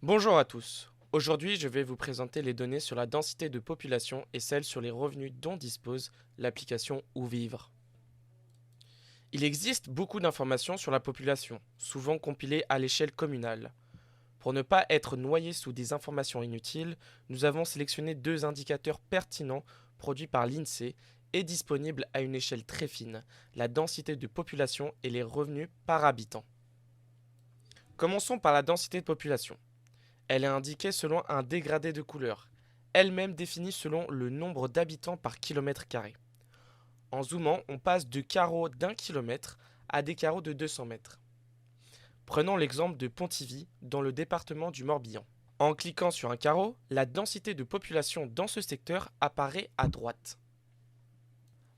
Bonjour à tous. Aujourd'hui, je vais vous présenter les données sur la densité de population et celles sur les revenus dont dispose l'application Où Vivre. Il existe beaucoup d'informations sur la population, souvent compilées à l'échelle communale. Pour ne pas être noyé sous des informations inutiles, nous avons sélectionné deux indicateurs pertinents produits par l'INSEE et disponibles à une échelle très fine, la densité de population et les revenus par habitant. Commençons par la densité de population. Elle est indiquée selon un dégradé de couleur, elle-même définie selon le nombre d'habitants par kilomètre carré. En zoomant, on passe de carreaux d'1 km à des carreaux de 200 mètres. Prenons l'exemple de Pontivy, dans le département du Morbihan. En cliquant sur un carreau, la densité de population dans ce secteur apparaît à droite.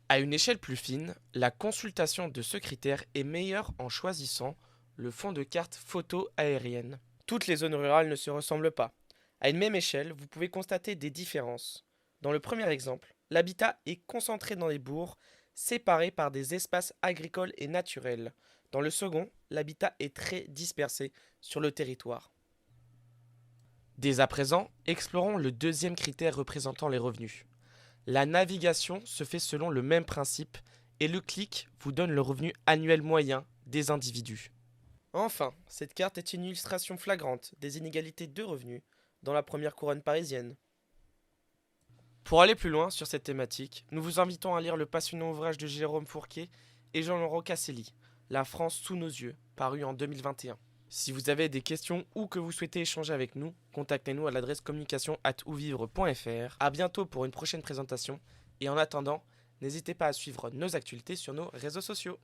À une échelle plus fine, la consultation de ce critère est meilleure en choisissant le fond de carte photo aérienne. Toutes les zones rurales ne se ressemblent pas. À une même échelle, vous pouvez constater des différences. Dans le premier exemple, l'habitat est concentré dans les bourgs, séparés par des espaces agricoles et naturels. Dans le second, l'habitat est très dispersé sur le territoire. Dès à présent, explorons le deuxième critère représentant les revenus. La navigation se fait selon le même principe et le clic vous donne le revenu annuel moyen des individus. Enfin, cette carte est une illustration flagrante des inégalités de revenus dans la première couronne parisienne. Pour aller plus loin sur cette thématique, nous vous invitons à lire le passionnant ouvrage de Jérôme Fourquet et Jean-Laurent Casselli, La France sous nos yeux, paru en 2021. Si vous avez des questions ou que vous souhaitez échanger avec nous, contactez-nous à l'adresse communication@ouvivre.fr. A bientôt pour une prochaine présentation et en attendant, n'hésitez pas à suivre nos actualités sur nos réseaux sociaux.